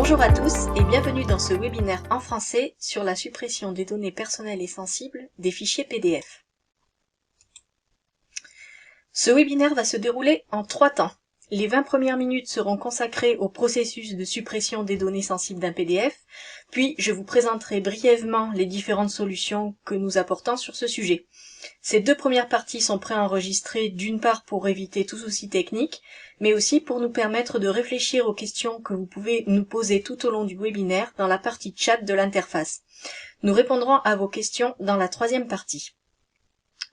Bonjour à tous et bienvenue dans ce webinaire en français sur la suppression des données personnelles et sensibles des fichiers PDF. Ce webinaire va se dérouler en 3 temps. Les 20 premières minutes seront consacrées au processus de suppression des données sensibles d'un PDF, puis je vous présenterai brièvement les différentes solutions que nous apportons sur ce sujet. Ces 2 premières parties sont préenregistrées d'une part pour éviter tout souci technique, mais aussi pour nous permettre de réfléchir aux questions que vous pouvez nous poser tout au long du webinaire dans la partie chat de l'interface. Nous répondrons à vos questions dans la 3e partie.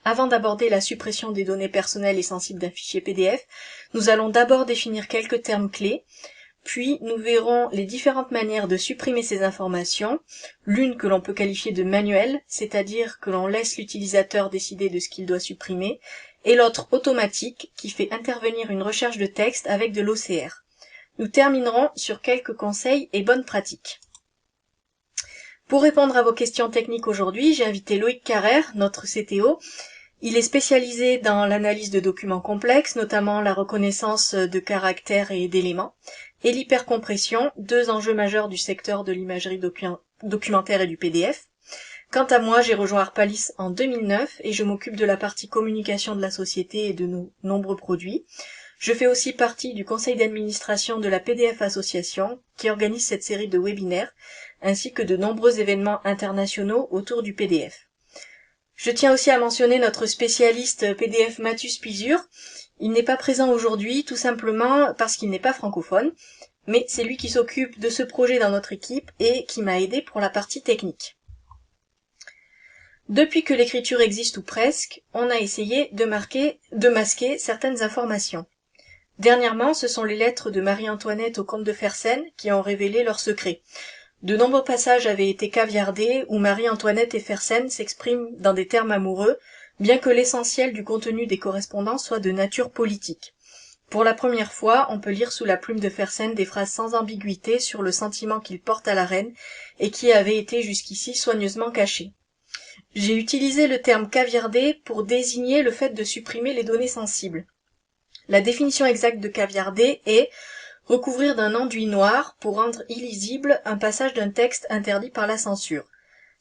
Avant d'aborder la suppression des données personnelles et sensibles d'un fichier PDF, nous allons d'abord définir quelques termes clés, puis nous verrons les différentes manières de supprimer ces informations, l'une que l'on peut qualifier de manuelle, c'est-à-dire que l'on laisse l'utilisateur décider de ce qu'il doit supprimer, et l'autre automatique, qui fait intervenir une recherche de texte avec de l'OCR. Nous terminerons sur quelques conseils et bonnes pratiques. Pour répondre à vos questions techniques aujourd'hui, j'ai invité Loïc Carrère, notre CTO. Il est spécialisé dans l'analyse de documents complexes, notamment la reconnaissance de caractères et d'éléments, et l'hypercompression, 2 enjeux majeurs du secteur de l'imagerie documentaire et du PDF. Quant à moi, j'ai rejoint Arpalis en 2009 et je m'occupe de la partie communication de la société et de nos nombreux produits. Je fais aussi partie du conseil d'administration de la PDF Association, qui organise cette série de webinaires, ainsi que de nombreux événements internationaux autour du PDF. Je tiens aussi à mentionner notre spécialiste PDF Mathus Pizur. Il n'est pas présent aujourd'hui, tout simplement parce qu'il n'est pas francophone, mais c'est lui qui s'occupe de ce projet dans notre équipe et qui m'a aidé pour la partie technique. Depuis que l'écriture existe ou presque, on a essayé de masquer certaines informations. Dernièrement, ce sont les lettres de Marie-Antoinette au comte de Fersen qui ont révélé leurs secrets. De nombreux passages avaient été caviardés où Marie-Antoinette et Fersen s'expriment dans des termes amoureux, bien que l'essentiel du contenu des correspondances soit de nature politique. Pour la première fois, on peut lire sous la plume de Fersen des phrases sans ambiguïté sur le sentiment qu'il porte à la reine et qui avaient été jusqu'ici soigneusement cachés. J'ai utilisé le terme caviardé pour désigner le fait de supprimer les données sensibles. La définition exacte de caviarder est recouvrir d'un enduit noir pour rendre illisible un passage d'un texte interdit par la censure.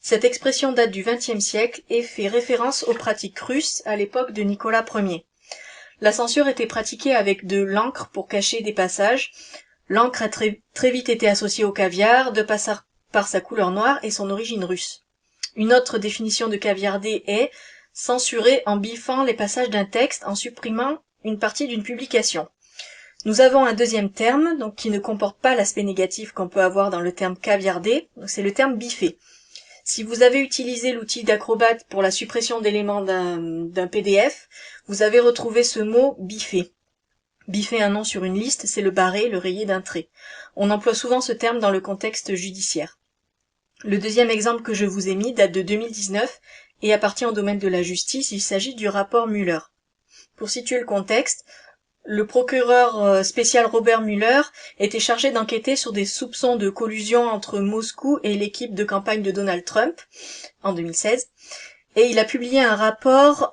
Cette expression date du XXe siècle et fait référence aux pratiques russes à l'époque de Nicolas Ier. La censure était pratiquée avec de l'encre pour cacher des passages. L'encre a très vite été associée au caviar, par sa couleur noire et son origine russe. Une autre définition de caviarder est censurer en biffant les passages d'un texte en supprimant une partie d'une publication. Nous avons un deuxième terme, donc qui ne comporte pas l'aspect négatif qu'on peut avoir dans le terme caviarder, c'est le terme biffer. Si vous avez utilisé l'outil d'Acrobat pour la suppression d'éléments d'un PDF, vous avez retrouvé ce mot biffer. Biffer un nom sur une liste, c'est le barrer, le rayer d'un trait. On emploie souvent ce terme dans le contexte judiciaire. Le deuxième exemple que je vous ai mis date de 2019 et appartient au domaine de la justice, il s'agit du rapport Mueller. Pour situer le contexte, le procureur spécial Robert Mueller était chargé d'enquêter sur des soupçons de collusion entre Moscou et l'équipe de campagne de Donald Trump en 2016, et il a publié un rapport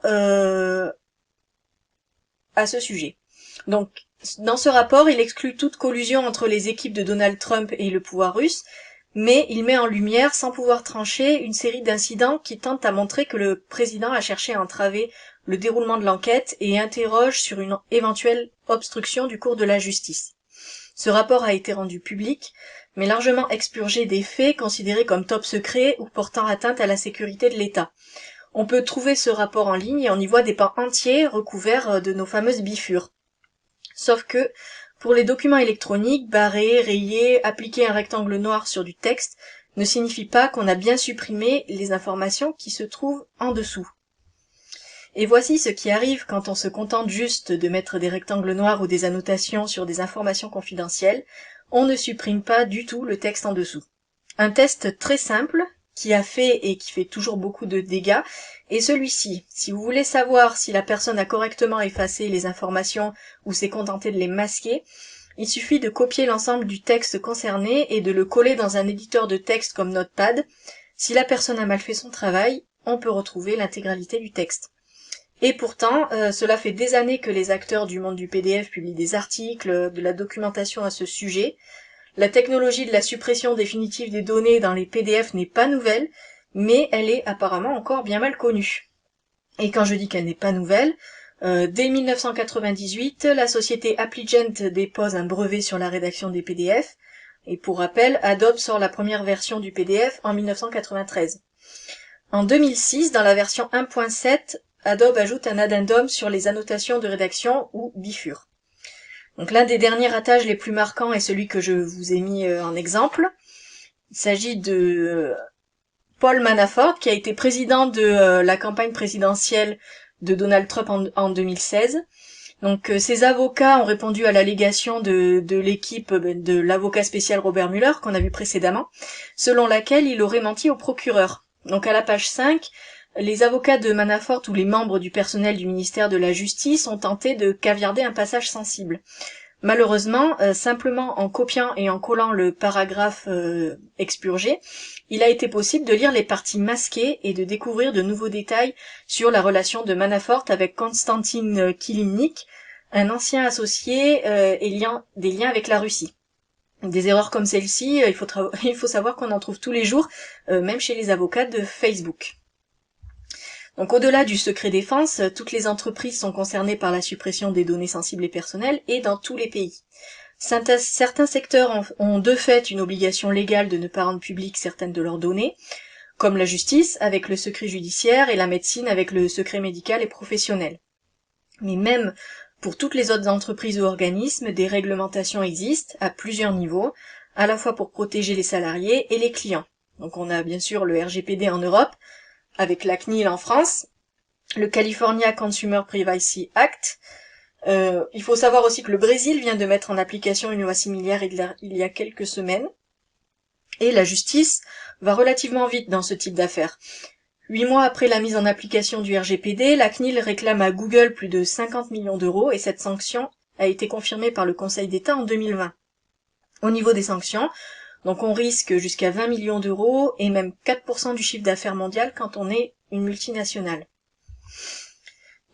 à ce sujet. Donc, dans ce rapport, il exclut toute collusion entre les équipes de Donald Trump et le pouvoir russe, mais il met en lumière, sans pouvoir trancher, une série d'incidents qui tentent à montrer que le président a cherché à entraver le déroulement de l'enquête et interroge sur une éventuelle obstruction du cours de la justice. Ce rapport a été rendu public, mais largement expurgé des faits considérés comme top secret ou portant atteinte à la sécurité de l'État. On peut trouver ce rapport en ligne et on y voit des pans entiers recouverts de nos fameuses bifures. Sauf que, pour les documents électroniques, barrer, rayer, appliquer un rectangle noir sur du texte ne signifie pas qu'on a bien supprimé les informations qui se trouvent en dessous. Et voici ce qui arrive quand on se contente juste de mettre des rectangles noirs ou des annotations sur des informations confidentielles, on ne supprime pas du tout le texte en dessous. Un test très simple, qui a fait et qui fait toujours beaucoup de dégâts, est celui-ci. Si vous voulez savoir si la personne a correctement effacé les informations ou s'est contentée de les masquer, il suffit de copier l'ensemble du texte concerné et de le coller dans un éditeur de texte comme Notepad. Si la personne a mal fait son travail, on peut retrouver l'intégralité du texte. Et pourtant, cela fait des années que les acteurs du monde du PDF publient des articles, de la documentation à ce sujet. La technologie de la suppression définitive des données dans les PDF n'est pas nouvelle, mais elle est apparemment encore bien mal connue. Et quand je dis qu'elle n'est pas nouvelle, dès 1998, la société Appligent dépose un brevet sur la rédaction des PDF, et pour rappel, Adobe sort la première version du PDF en 1993. En 2006, dans la version 1.7, Adobe ajoute un addendum sur les annotations de rédaction ou bifure. Donc l'un des derniers ratages les plus marquants est celui que je vous ai mis en exemple. Il s'agit de Paul Manafort, qui a été président de la campagne présidentielle de Donald Trump en 2016. Donc ses avocats ont répondu à l'allégation de l'équipe de l'avocat spécial Robert Mueller, qu'on a vu précédemment, selon laquelle il aurait menti au procureur. Donc à la page 5, les avocats de Manafort ou les membres du personnel du ministère de la Justice ont tenté de caviarder un passage sensible. Malheureusement, simplement en copiant et en collant le paragraphe expurgé, il a été possible de lire les parties masquées et de découvrir de nouveaux détails sur la relation de Manafort avec Konstantin Kilimnik, un ancien associé et des liens avec la Russie. Des erreurs comme celle-ci, il faut savoir qu'on en trouve tous les jours, même chez les avocats de Facebook. Donc au-delà du secret défense, toutes les entreprises sont concernées par la suppression des données sensibles et personnelles, et dans tous les pays. Certains secteurs ont de fait une obligation légale de ne pas rendre publiques certaines de leurs données, comme la justice avec le secret judiciaire et la médecine avec le secret médical et professionnel. Mais même pour toutes les autres entreprises ou organismes, des réglementations existent à plusieurs niveaux, à la fois pour protéger les salariés et les clients. Donc on a bien sûr le RGPD en Europe, avec la CNIL en France, le California Consumer Privacy Act. Il faut savoir aussi que le Brésil vient de mettre en application une loi similaire il y a quelques semaines. Et la justice va relativement vite dans ce type d'affaires. 8 mois après la mise en application du RGPD, la CNIL réclame à Google plus de 50 millions d'euros et cette sanction a été confirmée par le Conseil d'État en 2020. Au niveau des sanctions, donc on risque jusqu'à 20 millions d'euros et même 4% du chiffre d'affaires mondial quand on est une multinationale.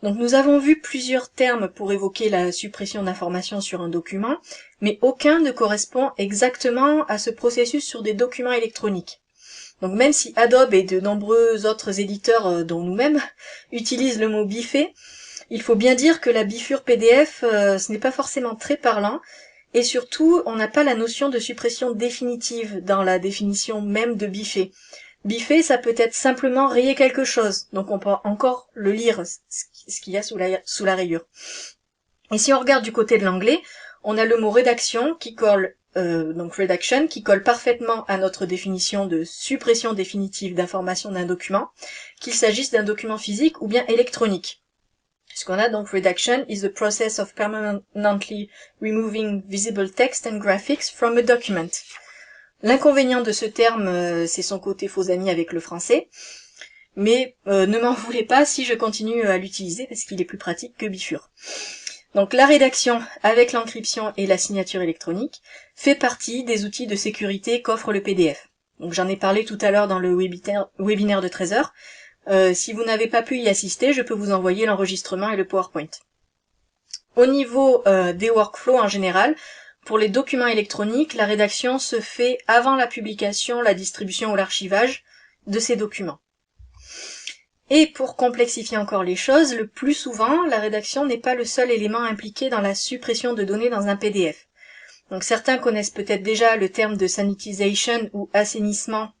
Donc nous avons vu plusieurs termes pour évoquer la suppression d'informations sur un document, mais aucun ne correspond exactement à ce processus sur des documents électroniques. Donc même si Adobe et de nombreux autres éditeurs, dont nous-mêmes, utilisent le mot biffer, il faut bien dire que la bifure PDF, ce n'est pas forcément très parlant, et surtout, on n'a pas la notion de suppression définitive dans la définition même de biffer. Biffer, ça peut être simplement rayer quelque chose, donc on peut encore le lire, ce qu'il y a sous la rayure. Et si on regarde du côté de l'anglais, on a le mot rédaction qui colle, donc redaction, qui colle parfaitement à notre définition de suppression définitive d'informations d'un document, qu'il s'agisse d'un document physique ou bien électronique. Ce qu'on a donc, redaction is the process of permanently removing visible text and graphics from a document. L'inconvénient de ce terme, c'est son côté faux ami avec le français, mais ne m'en voulez pas si je continue à l'utiliser parce qu'il est plus pratique que bifure. Donc la rédaction avec l'encryption et la signature électronique fait partie des outils de sécurité qu'offre le PDF. Donc j'en ai parlé tout à l'heure dans le webinaire de 13h. Si vous n'avez pas pu y assister, je peux vous envoyer l'enregistrement et le PowerPoint. Au niveau des workflows en général, pour les documents électroniques, la rédaction se fait avant la publication, la distribution ou l'archivage de ces documents. Et pour complexifier encore les choses, le plus souvent, la rédaction n'est pas le seul élément impliqué dans la suppression de données dans un PDF. Donc certains connaissent peut-être déjà le terme de sanitization ou assainissement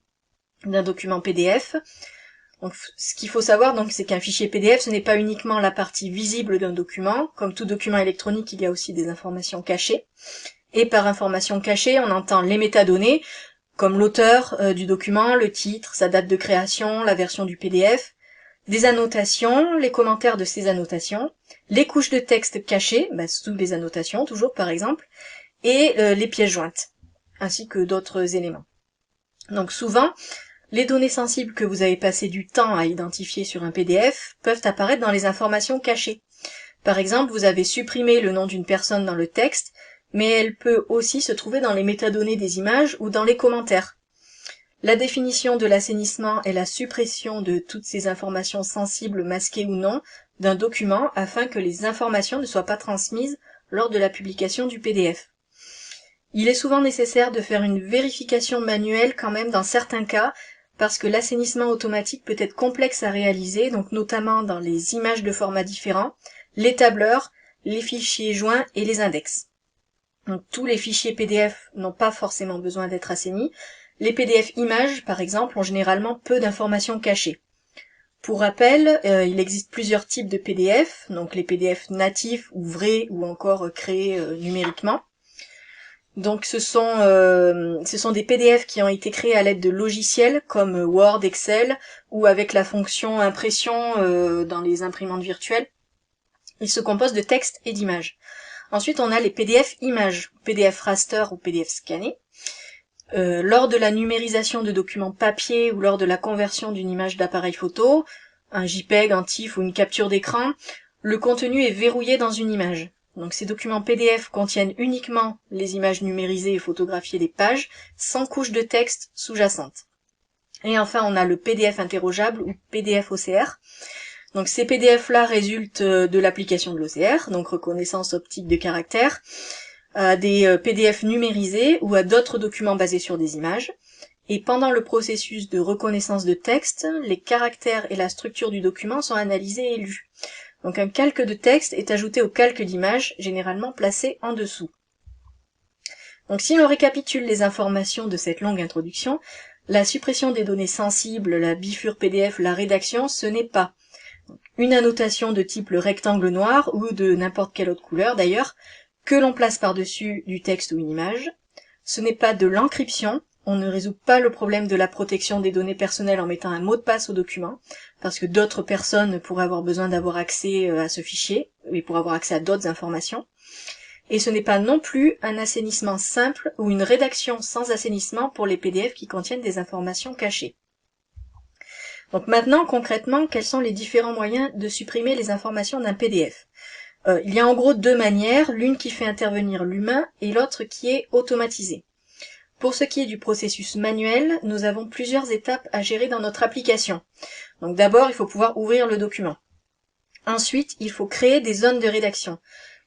d'un document PDF. Donc, ce qu'il faut savoir, donc, c'est qu'un fichier PDF, ce n'est pas uniquement la partie visible d'un document. Comme tout document électronique, il y a aussi des informations cachées. Et par informations cachées, on entend les métadonnées, comme l'auteur du document, le titre, sa date de création, la version du PDF, des annotations, les commentaires de ces annotations, les couches de texte cachées, sous les annotations, toujours par exemple, et les pièces jointes, ainsi que d'autres éléments. Donc souvent, les données sensibles que vous avez passé du temps à identifier sur un PDF peuvent apparaître dans les informations cachées. Par exemple, vous avez supprimé le nom d'une personne dans le texte, mais elle peut aussi se trouver dans les métadonnées des images ou dans les commentaires. La définition de l'assainissement est la suppression de toutes ces informations sensibles, masquées ou non, d'un document afin que les informations ne soient pas transmises lors de la publication du PDF. Il est souvent nécessaire de faire une vérification manuelle quand même dans certains cas, parce que l'assainissement automatique peut être complexe à réaliser, donc notamment dans les images de formats différents, les tableurs, les fichiers joints et les index. Donc tous les fichiers PDF n'ont pas forcément besoin d'être assainis. Les PDF images, par exemple, ont généralement peu d'informations cachées. Pour rappel, il existe plusieurs types de PDF, donc les PDF natifs ou vrais ou encore créés numériquement. Donc ce sont des PDF qui ont été créés à l'aide de logiciels comme Word, Excel ou avec la fonction impression dans les imprimantes virtuelles. Ils se composent de texte et d'images. Ensuite, on a les PDF images, PDF raster ou PDF scanné. Lors de la numérisation de documents papier ou lors de la conversion d'une image d'appareil photo, un JPEG, un TIFF ou une capture d'écran, le contenu est verrouillé dans une image. Donc ces documents PDF contiennent uniquement les images numérisées et photographiées des pages, sans couche de texte sous-jacente. Et enfin, on a le PDF interrogeable ou PDF OCR. Donc ces PDF-là résultent de l'application de l'OCR, donc reconnaissance optique de caractères, à des PDF numérisés ou à d'autres documents basés sur des images. Et pendant le processus de reconnaissance de texte, les caractères et la structure du document sont analysés et lus. Donc un calque de texte est ajouté au calque d'image, généralement placé en dessous. Donc si l'on récapitule les informations de cette longue introduction, la suppression des données sensibles, la bifure PDF, la rédaction, ce n'est pas une annotation de type le rectangle noir ou de n'importe quelle autre couleur d'ailleurs, que l'on place par-dessus du texte ou une image. Ce n'est pas de l'encryption, on ne résout pas le problème de la protection des données personnelles en mettant un mot de passe au document, parce que d'autres personnes pourraient avoir besoin d'avoir accès à ce fichier, et pour avoir accès à d'autres informations. Et ce n'est pas non plus un assainissement simple ou une rédaction sans assainissement pour les PDF qui contiennent des informations cachées. Donc maintenant, concrètement, quels sont les différents moyens de supprimer les informations d'un PDF ? Il y a en gros deux manières, l'une qui fait intervenir l'humain et l'autre qui est automatisée. Pour ce qui est du processus manuel, nous avons plusieurs étapes à gérer dans notre application. Donc d'abord, il faut pouvoir ouvrir le document. Ensuite, il faut créer des zones de rédaction.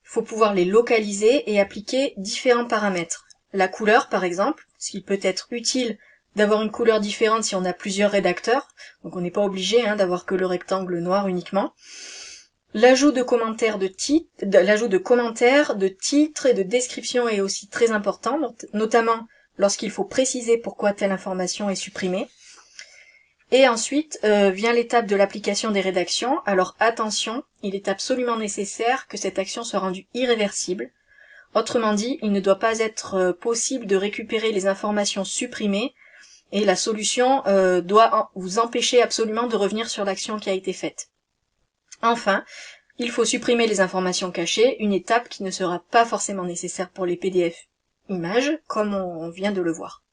Il faut pouvoir les localiser et appliquer différents paramètres. La couleur, par exemple, ce qui peut être utile d'avoir une couleur différente si on a plusieurs rédacteurs, donc on n'est pas obligé d'avoir que le rectangle noir uniquement. L'ajout de commentaires de titres et de descriptions est aussi très important, notamment lorsqu'il faut préciser pourquoi telle information est supprimée. Et ensuite vient l'étape de l'application des rédactions. Alors attention, il est absolument nécessaire que cette action soit rendue irréversible. Autrement dit, il ne doit pas être possible de récupérer les informations supprimées et la solution doit vous empêcher absolument de revenir sur l'action qui a été faite. Enfin, il faut supprimer les informations cachées, une étape qui ne sera pas forcément nécessaire pour les PDF images, comme on vient de le voir.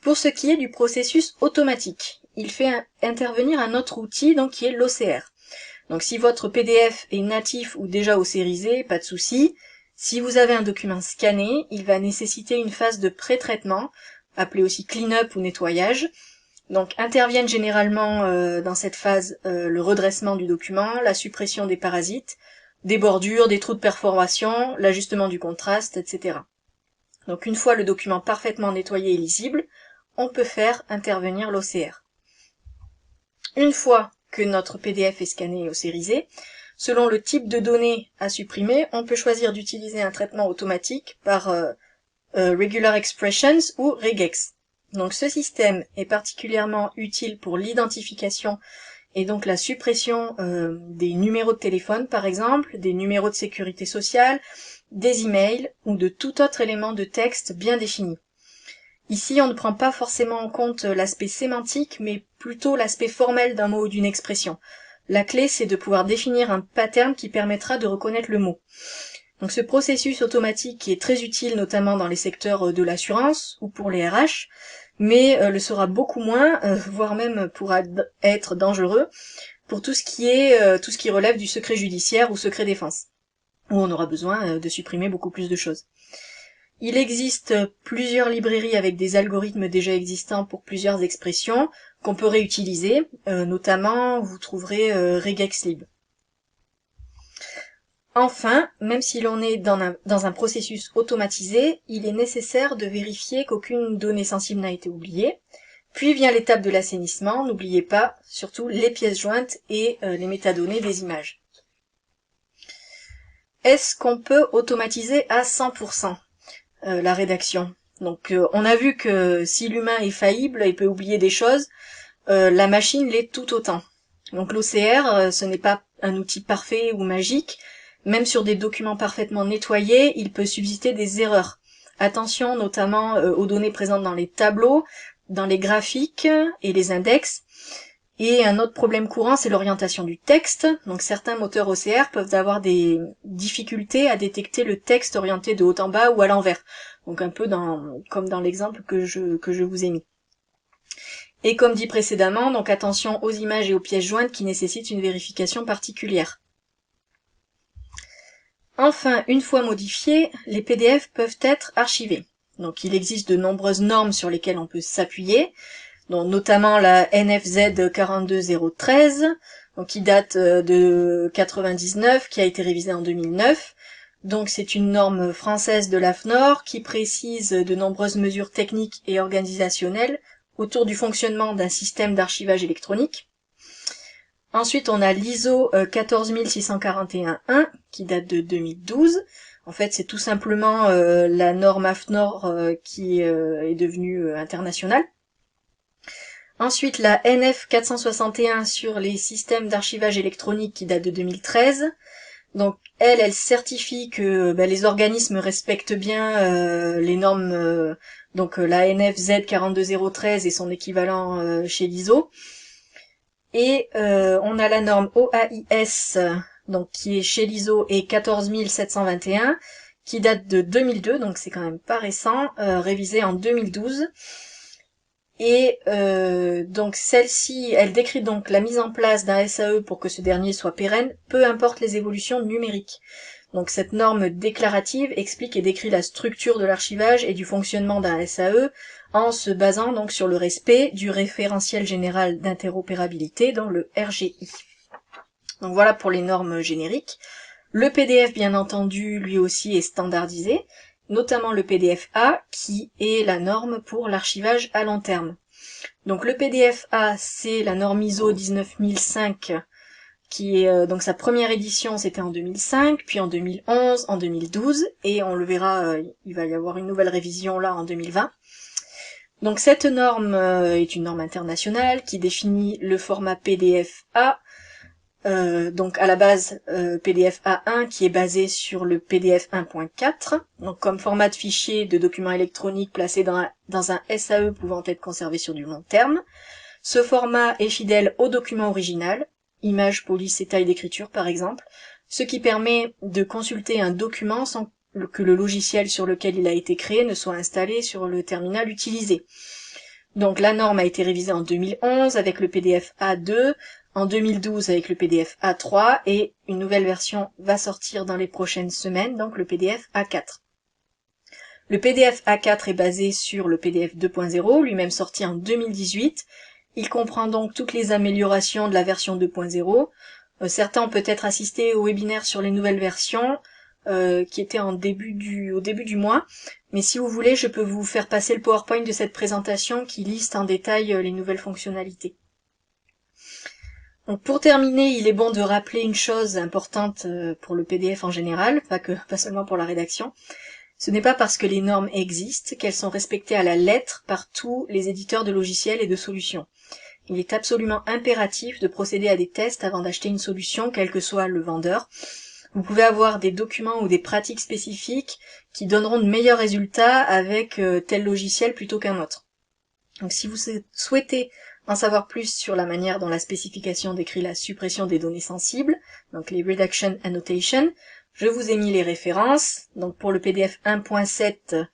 Pour ce qui est du processus automatique, il fait intervenir un autre outil donc qui est l'OCR. Donc si votre PDF est natif ou déjà OCRisé, pas de souci. Si vous avez un document scanné, il va nécessiter une phase de pré-traitement, appelée aussi clean-up ou nettoyage. Donc interviennent généralement dans cette phase le redressement du document, la suppression des parasites, des bordures, des trous de perforation, l'ajustement du contraste, etc. Donc une fois le document parfaitement nettoyé et lisible, on peut faire intervenir l'OCR. Une fois que notre PDF est scanné et OCRisé, selon le type de données à supprimer, on peut choisir d'utiliser un traitement automatique par Regular Expressions ou regex. Donc ce système est particulièrement utile pour l'identification et donc la suppression des numéros de téléphone par exemple, des numéros de sécurité sociale, des emails ou de tout autre élément de texte bien défini. Ici, on ne prend pas forcément en compte l'aspect sémantique, mais plutôt l'aspect formel d'un mot ou d'une expression. La clé, c'est de pouvoir définir un pattern qui permettra de reconnaître le mot. Donc ce processus automatique est très utile notamment dans les secteurs de l'assurance ou pour les RH, mais le sera beaucoup moins, voire même pourra être dangereux pour tout ce qui relève du secret judiciaire ou secret défense, où on aura besoin de supprimer beaucoup plus de choses. Il existe plusieurs librairies avec des algorithmes déjà existants pour plusieurs expressions qu'on peut réutiliser, notamment vous trouverez regexlib. Enfin, même si l'on est dans un processus automatisé, il est nécessaire de vérifier qu'aucune donnée sensible n'a été oubliée. Puis vient l'étape de l'assainissement, n'oubliez pas surtout les pièces jointes et les métadonnées des images. Est-ce qu'on peut automatiser à 100% la rédaction? Donc on a vu que si l'humain est faillible et peut oublier des choses, la machine l'est tout autant. Donc l'OCR, ce n'est pas un outil parfait ou magique. Même sur des documents parfaitement nettoyés, il peut subsister des erreurs. Attention notamment aux données présentes dans les tableaux, dans les graphiques et les index. Et un autre problème courant, c'est l'orientation du texte. Donc certains moteurs OCR peuvent avoir des difficultés à détecter le texte orienté de haut en bas ou à l'envers. Donc un peu comme dans l'exemple que je vous ai mis. Et comme dit précédemment, donc attention aux images et aux pièces jointes qui nécessitent une vérification particulière. Enfin, une fois modifiés, les PDF peuvent être archivés. Donc il existe de nombreuses normes sur lesquelles on peut s'appuyer, dont notamment la NFZ 42013, donc qui date de 99, qui a été révisée en 2009. Donc c'est une norme française de l'AFNOR qui précise de nombreuses mesures techniques et organisationnelles autour du fonctionnement d'un système d'archivage électronique. Ensuite, on a l'ISO 14641-1 qui date de 2012. En fait, c'est tout simplement la norme AFNOR qui est devenue internationale. Ensuite, la NF 461 sur les systèmes d'archivage électronique qui date de 2013. Donc, elle certifie que les organismes respectent bien les normes, donc la NF Z42013 et son équivalent chez l'ISO. Et on a la norme OAIS, donc qui est chez l'ISO, et 14721, qui date de 2002, donc c'est quand même pas récent, révisée en 2012. Et donc celle-ci, elle décrit donc la mise en place d'un SAE pour que ce dernier soit pérenne, peu importe les évolutions numériques. Donc cette norme déclarative explique et décrit la structure de l'archivage et du fonctionnement d'un SAE en se basant donc sur le respect du référentiel général d'interopérabilité dans le RGI. Donc voilà pour les normes génériques. Le PDF bien entendu lui aussi est standardisé, notamment le PDF-A qui est la norme pour l'archivage à long terme. Donc le PDF-A c'est la norme ISO 19005 qui est donc sa première édition c'était en 2005, puis en 2011, en 2012, et on le verra, il va y avoir une nouvelle révision là en 2020. Donc cette norme est une norme internationale qui définit le format PDF-A, donc à la base PDF A1 qui est basé sur le PDF 1.4, donc comme format de fichier de documents électroniques placé dans un SAE pouvant être conservé sur du long terme. Ce format est fidèle au document original, image, police et taille d'écriture par exemple, ce qui permet de consulter un document sans que le logiciel sur lequel il a été créé ne soit installé sur le terminal utilisé. Donc la norme a été révisée en 2011 avec le PDF A2, en 2012 avec le PDF A3 et une nouvelle version va sortir dans les prochaines semaines, donc le PDF A4. Le PDF A4 est basé sur le PDF 2.0, lui-même sorti en 2018. Il comprend donc toutes les améliorations de la version 2.0. Certains ont peut-être assisté au webinaire sur les nouvelles versions, qui était au début du mois. Mais si vous voulez, je peux vous faire passer le PowerPoint de cette présentation qui liste en détail les nouvelles fonctionnalités. Donc pour terminer, il est bon de rappeler une chose importante pour le PDF en général, pas seulement pour la rédaction. Ce n'est pas parce que les normes existent qu'elles sont respectées à la lettre par tous les éditeurs de logiciels et de solutions. Il est absolument impératif de procéder à des tests avant d'acheter une solution, quel que soit le vendeur. Vous pouvez avoir des documents ou des pratiques spécifiques qui donneront de meilleurs résultats avec tel logiciel plutôt qu'un autre. Donc si vous souhaitez en savoir plus sur la manière dont la spécification décrit la suppression des données sensibles, donc les Reduction Annotation, je vous ai mis les références. Donc pour le PDF 1.7,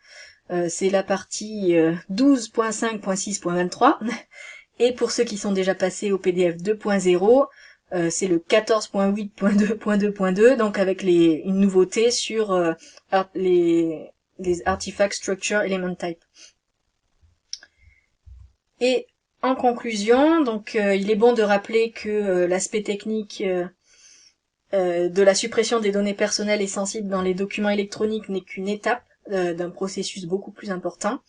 c'est la partie 12.5.6.23. Et pour ceux qui sont déjà passés au PDF 2.0, c'est le 14.8.2.2.2, donc avec une nouveauté sur les Artifact Structure Element Type. Et en conclusion, donc il est bon de rappeler que l'aspect technique de la suppression des données personnelles et sensibles dans les documents électroniques n'est qu'une étape d'un processus beaucoup plus important.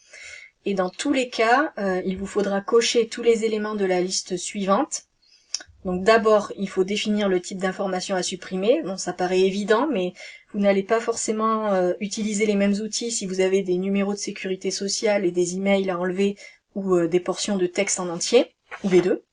Et dans tous les cas, il vous faudra cocher tous les éléments de la liste suivante. Donc d'abord, il faut définir le type d'information à supprimer. Bon, ça paraît évident, mais vous n'allez pas forcément utiliser les mêmes outils si vous avez des numéros de sécurité sociale et des emails à enlever ou des portions de texte en entier, ou les deux.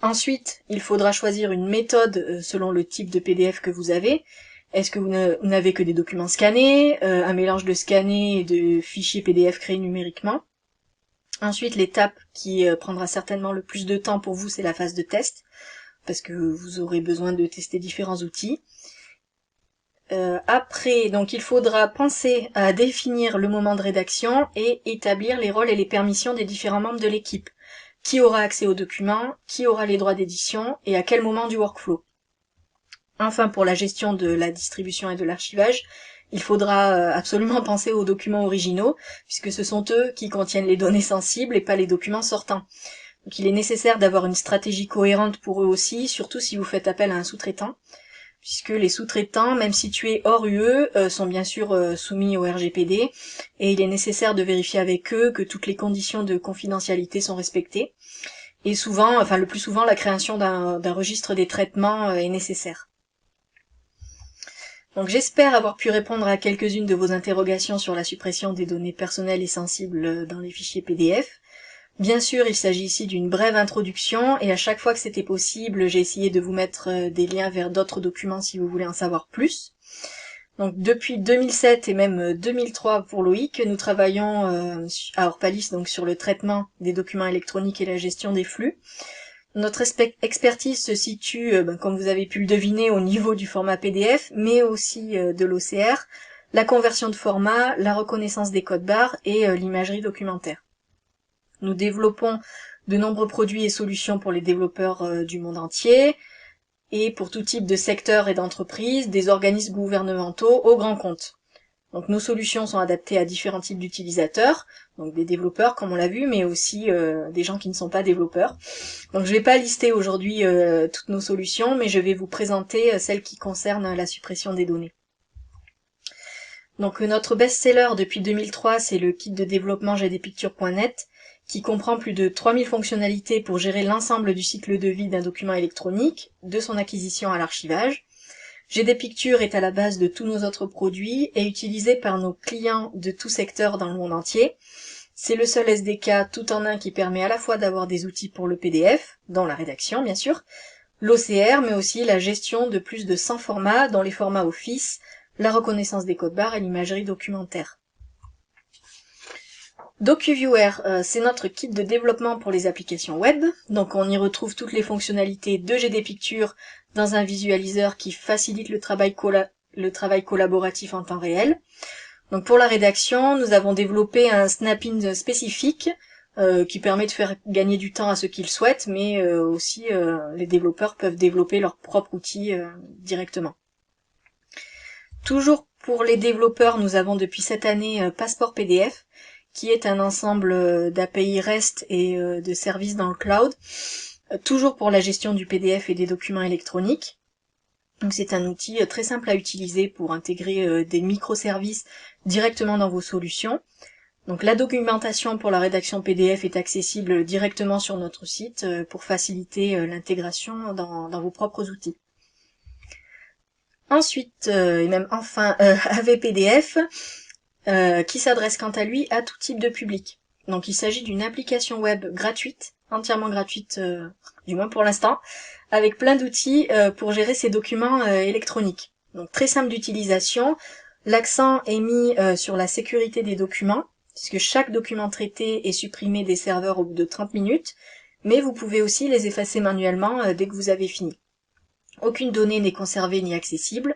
Ensuite, il faudra choisir une méthode selon le type de PDF que vous avez. Est-ce que vous n'avez que des documents scannés, un mélange de scannés et de fichiers PDF créés numériquement? Ensuite, l'étape qui prendra certainement le plus de temps pour vous, c'est la phase de test, parce que vous aurez besoin de tester différents outils. Après, donc il faudra penser à définir le moment de rédaction et établir les rôles et les permissions des différents membres de l'équipe. Qui aura accès aux documents, qui aura les droits d'édition et à quel moment du workflow. Enfin, pour la gestion de la distribution et de l'archivage, il faudra absolument penser aux documents originaux, puisque ce sont eux qui contiennent les données sensibles et pas les documents sortants. Donc il est nécessaire d'avoir une stratégie cohérente pour eux aussi, surtout si vous faites appel à un sous-traitant, puisque les sous-traitants, même situés hors UE, sont bien sûr soumis au RGPD, et il est nécessaire de vérifier avec eux que toutes les conditions de confidentialité sont respectées. Et souvent, enfin le plus souvent, la création d'un registre des traitements est nécessaire. Donc j'espère avoir pu répondre à quelques-unes de vos interrogations sur la suppression des données personnelles et sensibles dans les fichiers PDF. Bien sûr, il s'agit ici d'une brève introduction, et à chaque fois que c'était possible, j'ai essayé de vous mettre des liens vers d'autres documents si vous voulez en savoir plus. Donc depuis 2007 et même 2003 pour Loïc, nous travaillons à Orpalis donc sur le traitement des documents électroniques et la gestion des flux. Notre expertise se situe, comme vous avez pu le deviner, au niveau du format PDF, mais aussi de l'OCR, la conversion de format, la reconnaissance des codes barres et l'imagerie documentaire. Nous développons de nombreux produits et solutions pour les développeurs du monde entier, et pour tout type de secteur et d'entreprise, des organismes gouvernementaux aux grands comptes. Donc nos solutions sont adaptées à différents types d'utilisateurs, donc des développeurs comme on l'a vu, mais aussi des gens qui ne sont pas développeurs. Donc je ne vais pas lister aujourd'hui toutes nos solutions, mais je vais vous présenter celles qui concernent la suppression des données. Donc notre best-seller depuis 2003, c'est le kit de développement gdpicture.net, qui comprend plus de 3000 fonctionnalités pour gérer l'ensemble du cycle de vie d'un document électronique, de son acquisition à l'archivage. GDPicture est à la base de tous nos autres produits et utilisé par nos clients de tout secteur dans le monde entier. C'est le seul SDK tout en un qui permet à la fois d'avoir des outils pour le PDF, dans la rédaction bien sûr, l'OCR, mais aussi la gestion de plus de 100 formats, dont les formats Office, la reconnaissance des codes barres et l'imagerie documentaire. DocuViewer, c'est notre kit de développement pour les applications web, donc on y retrouve toutes les fonctionnalités de GDPicture dans un visualiseur qui facilite le travail collaboratif en temps réel. Donc pour la rédaction, nous avons développé un snap-in spécifique qui permet de faire gagner du temps à ceux qui le souhaitent, mais aussi les développeurs peuvent développer leur propre outil directement. Toujours pour les développeurs, nous avons depuis cette année Passport PDF, qui est un ensemble d'API REST et de services dans le cloud, toujours pour la gestion du PDF et des documents électroniques. Donc c'est un outil très simple à utiliser pour intégrer des microservices directement dans vos solutions. Donc la documentation pour la rédaction PDF est accessible directement sur notre site pour faciliter l'intégration dans vos propres outils. Ensuite, et même enfin, AVPDF, qui s'adresse quant à lui à tout type de public. Donc il s'agit d'une application web gratuite, entièrement gratuite, du moins pour l'instant, avec plein d'outils pour gérer ces documents électroniques. Donc très simple d'utilisation, l'accent est mis sur la sécurité des documents, puisque chaque document traité est supprimé des serveurs au bout de 30 minutes, mais vous pouvez aussi les effacer manuellement dès que vous avez fini. Aucune donnée n'est conservée ni accessible,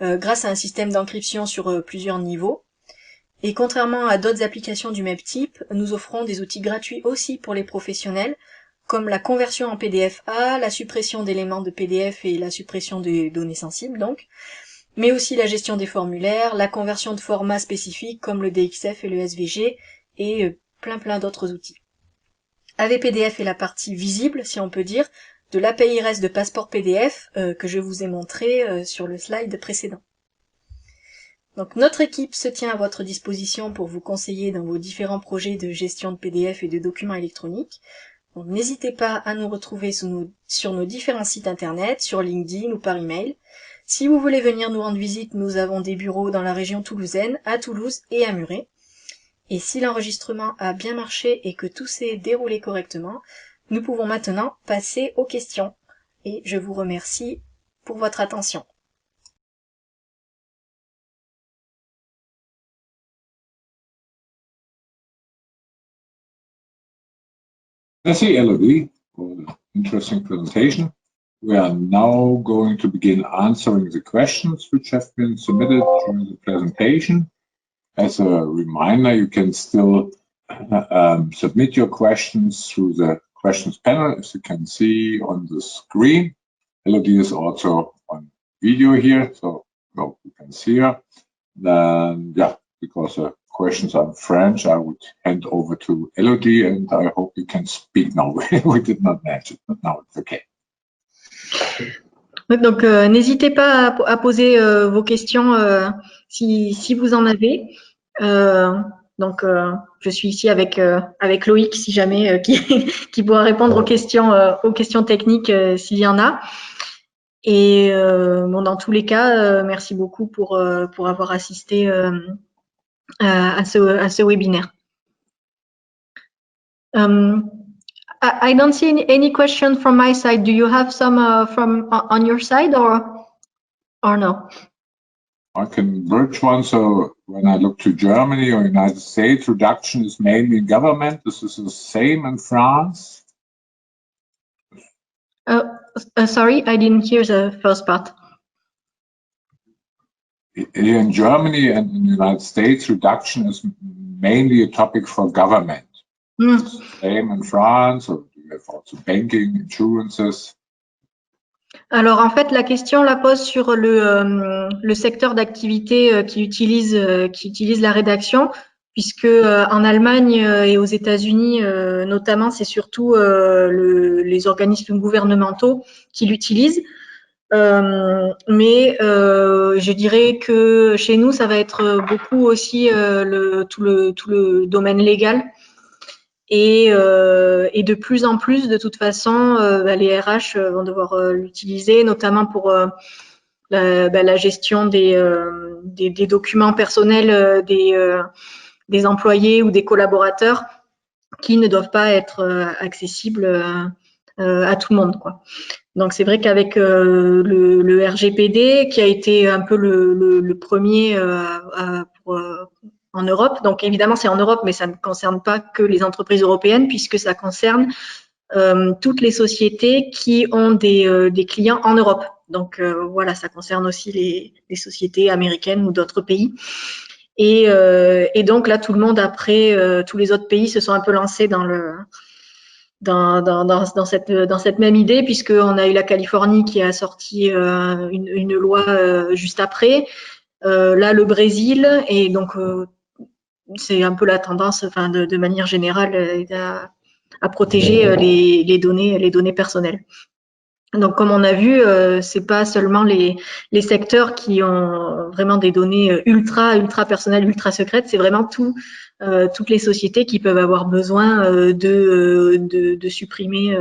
grâce à un système d'encryption sur plusieurs niveaux. Et contrairement à d'autres applications du même type, nous offrons des outils gratuits aussi pour les professionnels, comme la conversion en PDF-A, la suppression d'éléments de PDF et la suppression des données sensibles donc, mais aussi la gestion des formulaires, la conversion de formats spécifiques comme le DXF et le SVG, et plein d'autres outils. AVPDF est la partie visible, si on peut dire, de l'API REST de Passport PDF que je vous ai montré sur le slide précédent. Donc notre équipe se tient à votre disposition pour vous conseiller dans vos différents projets de gestion de PDF et de documents électroniques. Donc n'hésitez pas à nous retrouver sur nos différents sites internet, sur LinkedIn ou par email. Si vous voulez venir nous rendre visite, nous avons des bureaux dans la région toulousaine, à Toulouse et à Muret. Et si l'enregistrement a bien marché et que tout s'est déroulé correctement, nous pouvons maintenant passer aux questions. Et je vous remercie pour votre attention. Merci Elodie for the interesting presentation. We are now going to begin answering the questions which have been submitted during the presentation. As a reminder, you can still submit your questions through the questions panel, as you can see on the screen. Elodie is also on video here, so you can see her. Then, yeah, because the questions are in French, I would hand over to Elodie, and I hope you can speak now. We did not mention, but now it's okay. Donc, n'hésitez pas à poser vos questions si vous en avez. Donc, je suis ici avec Loïc, si jamais, qui pourra répondre aux questions techniques s'il y en a. Et bon, dans tous les cas, merci beaucoup pour avoir assisté à ce webinaire. I don't see any question from my side. Do you have some from on your side or no? I can bridge one. So when I look to Germany or United States, reduction is mainly in government. This is the same in France. Sorry, I didn't hear the first part. Here in Germany and in the United States, reduction is mainly a topic for government. Same in France, or do you have also banking, insurances? Alors en fait, la question la pose sur le secteur d'activité qui utilise la rédaction, puisque en Allemagne et aux États-Unis notamment, c'est surtout les organismes gouvernementaux qui l'utilisent. Mais je dirais que chez nous, ça va être beaucoup aussi tout le domaine légal. Et de plus en plus, de toute façon, les RH vont devoir l'utiliser, notamment pour la gestion des documents personnels des employés ou des collaborateurs qui ne doivent pas être accessibles à tout le monde, quoi. Donc, c'est vrai qu'avec le RGPD, qui a été un peu le premier en Europe, donc évidemment c'est en Europe, mais ça ne concerne pas que les entreprises européennes, puisque ça concerne toutes les sociétés qui ont des clients en Europe. Donc voilà, ça concerne aussi les sociétés américaines ou d'autres pays. Et donc là, tout le monde après, tous les autres pays se sont un peu lancés dans cette même idée, puisqu'on a eu la Californie qui a sorti une loi juste après, là le Brésil, et donc c'est un peu la tendance, enfin de manière générale, à protéger les données personnelles. Donc comme on a vu, c'est pas seulement les secteurs qui ont vraiment des données ultra personnelles, ultra secrètes, c'est vraiment toutes les sociétés qui peuvent avoir besoin de supprimer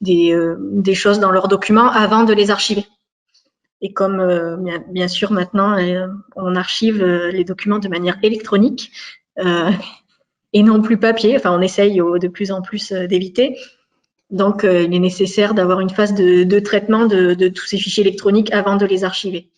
des choses dans leurs documents avant de les archiver. Et comme bien sûr maintenant on archive les documents de manière électronique et non plus papier, enfin on essaye de plus en plus d'éviter. Donc il est nécessaire d'avoir une phase de traitement de tous ces fichiers électroniques avant de les archiver.